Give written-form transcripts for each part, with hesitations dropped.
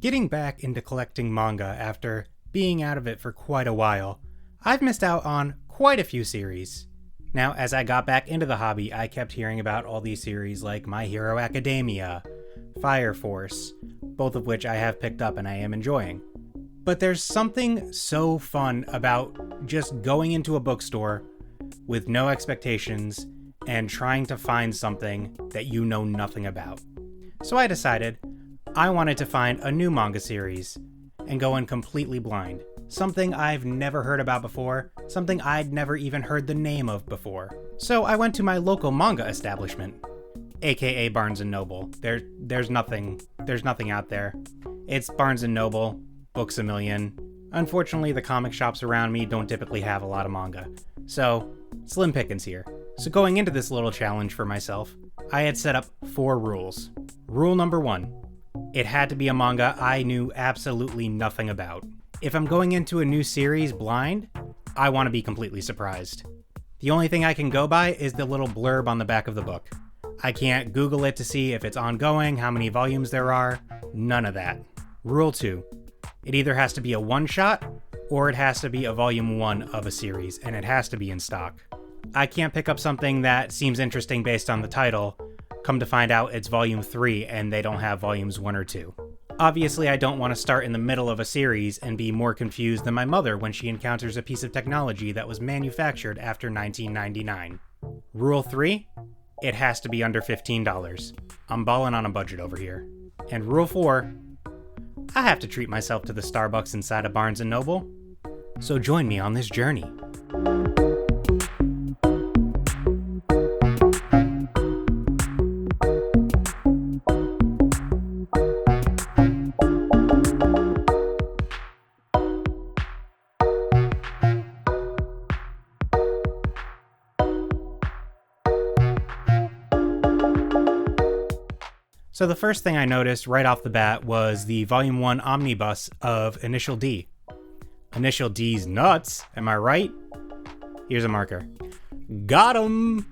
Getting back into collecting manga after being out of it for quite a while, I've missed out on quite a few series. Now, as I got back into the hobby, I kept hearing about all these series like My Hero Academia, Fire Force, both of which I have picked up and I am enjoying. But there's something so fun about just going into a bookstore with no expectations and trying to find something that you know nothing about. So I decided I wanted to find a new manga series and go in completely blind. Something I've never heard about before, something I'd never even heard the name of before. So I went to my local manga establishment, aka Barnes & Noble. There's nothing out there. It's Barnes & Noble, Books A Million. Unfortunately, the comic shops around me don't typically have a lot of manga, so slim pickings here. So going into this little challenge for myself, I had set up 4 rules. Rule number 1, it had to be a manga I knew absolutely nothing about. If I'm going into a new series blind, I want to be completely surprised. The only thing I can go by is the little blurb on the back of the book. I can't Google it to see if it's ongoing, how many volumes there are, none of that. Rule 2, it either has to be a one-shot, or it has to be a volume 1 of a series, and it has to be in stock. I can't pick up something that seems interesting based on the title, come to find out it's volume 3 and they don't have volumes 1 or 2. Obviously, I don't want to start in the middle of a series and be more confused than my mother when she encounters a piece of technology that was manufactured after 1999. Rule 3, it has to be under $15. I'm balling on a budget over here. And rule 4, I have to treat myself to the Starbucks inside of Barnes & Noble. So join me on this journey. So the first thing I noticed right off the bat was the Volume 1 omnibus of Initial D. Initial D's nuts, am I right? Here's a marker. Got 'em!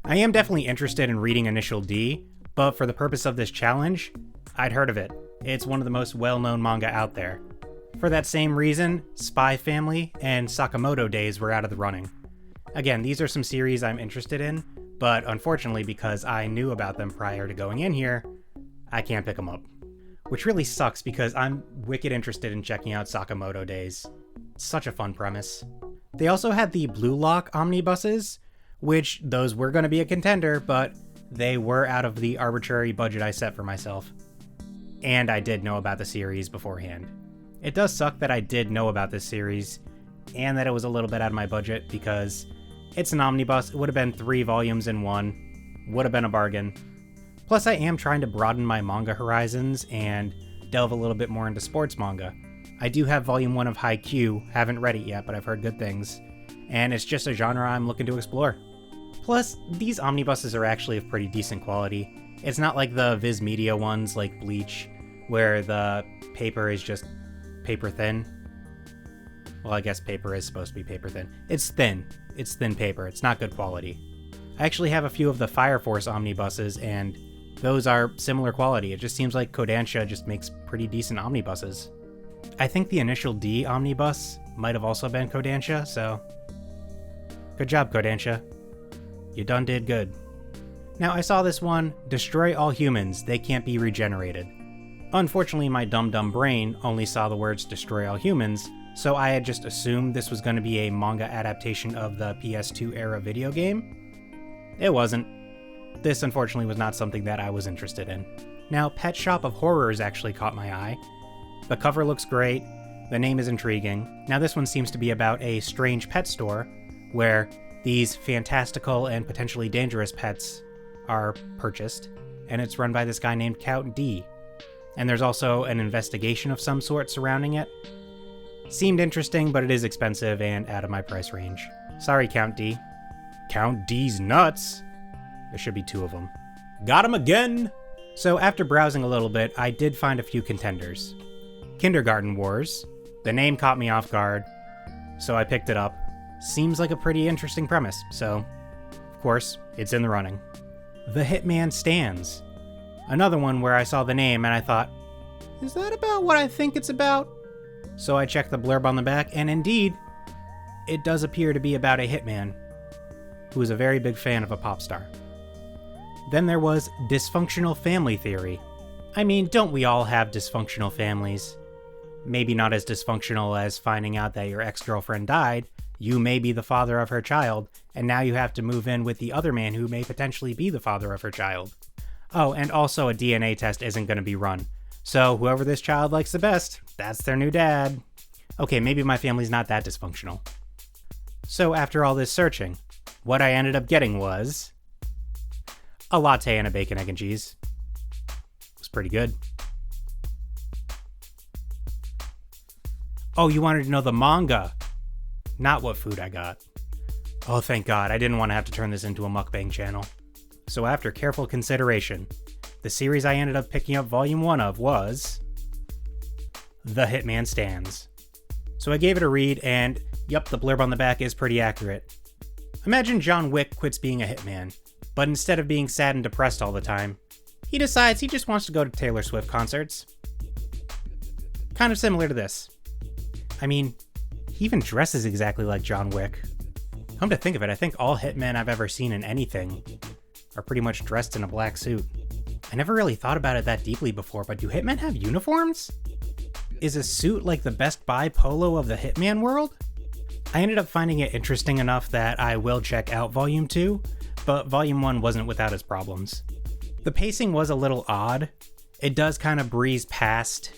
I am definitely interested in reading Initial D, but for the purpose of this challenge, I'd heard of it. It's one of the most well-known manga out there. For that same reason, Spy Family and Sakamoto Days were out of the running. Again, these are some series I'm interested in, but unfortunately because I knew about them prior to going in here, I can't pick them up. Which really sucks because I'm wicked interested in checking out Sakamoto Days. Such a fun premise. They also had the Blue Lock omnibuses, which those were going to be a contender, but they were out of the arbitrary budget I set for myself. And I did know about the series beforehand. It does suck that I did know about this series, and that it was a little bit out of my budget because it's an omnibus. It would have been 3 volumes in one. Would have been a bargain. Plus, I am trying to broaden my manga horizons and delve a little bit more into sports manga. I do have Volume 1 of Haikyuu, haven't read it yet, but I've heard good things, and it's just a genre I'm looking to explore. Plus, these omnibuses are actually of pretty decent quality. It's not like the Viz Media ones like Bleach, where the paper is just paper thin. Well, I guess paper is supposed to be paper thin. It's thin. It's thin paper. It's not good quality. I actually have a few of the Fire Force omnibuses, and those are similar quality. It just seems like Kodansha just makes pretty decent omnibuses. I think the Initial D omnibus might have also been Kodansha, so good job, Kodansha. You done did good. Now, I saw this one, Destroy All Humans, They Can't Be Regenerated. Unfortunately, my dumb brain only saw the words Destroy All Humans, so I had just assumed this was going to be a manga adaptation of the PS2 era video game. It wasn't. This unfortunately was not something that I was interested in. Now, Pet Shop of Horrors actually caught my eye. The cover looks great, the name is intriguing. Now this one seems to be about a strange pet store, where these fantastical and potentially dangerous pets are purchased, and it's run by this guy named Count D. And there's also an investigation of some sort surrounding it. Seemed interesting, but it is expensive and out of my price range. Sorry, Count D. Count D's nuts! There should be 2 of them. Got him again! So after browsing a little bit, I did find a few contenders. Kindergarten Wars. The name caught me off guard, so I picked it up. Seems like a pretty interesting premise, so of course, it's in the running. The Hitman Stands. Another one where I saw the name and I thought, is that about what I think it's about? So I checked the blurb on the back, and indeed, it does appear to be about a hitman who is a very big fan of a pop star. Then there was dysfunctional family theory. I mean, don't we all have dysfunctional families? Maybe not as dysfunctional as finding out that your ex-girlfriend died. You may be the father of her child, and now you have to move in with the other man who may potentially be the father of her child. Oh, and also a DNA test isn't going to be run. So whoever this child likes the best, that's their new dad. Okay, maybe my family's not that dysfunctional. So after all this searching, what I ended up getting was a latte and a bacon, egg, and cheese. It was pretty good. Oh, you wanted to know the manga, not what food I got. Oh, thank God, I didn't want to have to turn this into a mukbang channel. So after careful consideration, the series I ended up picking up volume 1 of was The Hitman Stands. So I gave it a read, and yup, the blurb on the back is pretty accurate. Imagine John Wick quits being a hitman, but instead of being sad and depressed all the time, he decides he just wants to go to Taylor Swift concerts. Kind of similar to this. I mean, he even dresses exactly like John Wick. Come to think of it, I think all hitmen I've ever seen in anything are pretty much dressed in a black suit. I never really thought about it that deeply before, but do hitmen have uniforms? Is a suit like the Best Buy polo of the hitman world? I ended up finding it interesting enough that I will check out Volume 2, but Volume 1 wasn't without its problems. The pacing was a little odd. It does kind of breeze past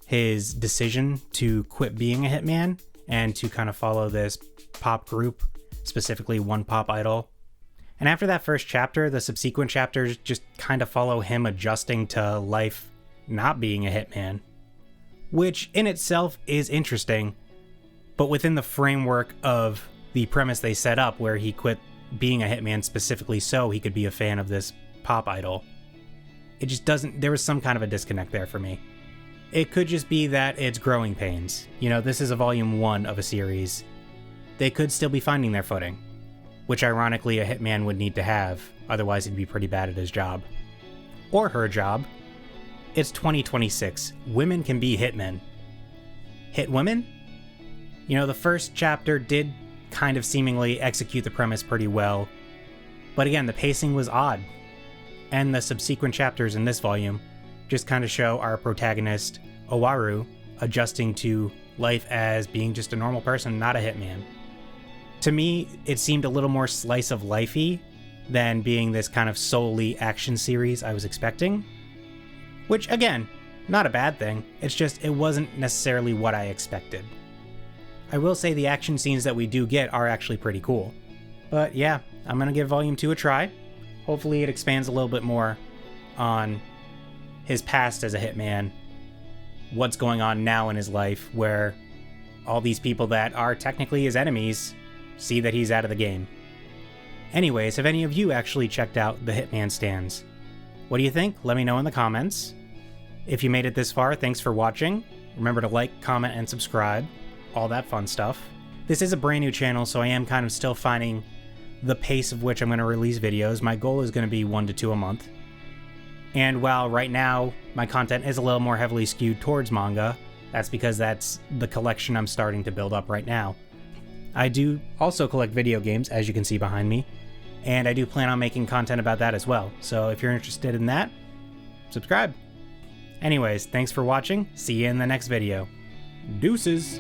his decision to quit being a hitman and to kind of follow this pop group, specifically one pop idol. And after that first chapter, the subsequent chapters just kind of follow him adjusting to life not being a hitman, which in itself is interesting, but within the framework of the premise they set up where he quit being a hitman specifically so he could be a fan of this pop idol, it just doesn't, there was some kind of a disconnect there for me. It could just be that it's growing pains. You know, this is a volume 1 of a series. They could still be finding their footing, which ironically a hitman would need to have, otherwise he'd be pretty bad at his job. Or her job. It's 2026. Women can be hitmen. Hit women? You know, the first chapter did kind of seemingly execute the premise pretty well, but again, the pacing was odd. And the subsequent chapters in this volume just kind of show our protagonist, Owaru, adjusting to life as being just a normal person, not a hitman. To me, it seemed a little more slice of lifey than being this kind of solely action series I was expecting. Which, again, not a bad thing, it's just it wasn't necessarily what I expected. I will say the action scenes that we do get are actually pretty cool. But yeah, I'm gonna give Volume 2 a try. Hopefully it expands a little bit more on his past as a hitman, what's going on now in his life, where all these people that are technically his enemies see that he's out of the game. Anyways, have any of you actually checked out The Hitman Stands? What do you think? Let me know in the comments. If you made it this far, thanks for watching. Remember to like, comment, and subscribe. All that fun stuff. This is a brand new channel, so I am kind of still finding the pace of which I'm going to release videos. My goal is going to be 1 to 2 a month. And while right now my content is a little more heavily skewed towards manga, that's because that's the collection I'm starting to build up right now. I do also collect video games, as you can see behind me, and I do plan on making content about that as well. So if you're interested in that, subscribe. Anyways, thanks for watching. See you in the next video. Deuces!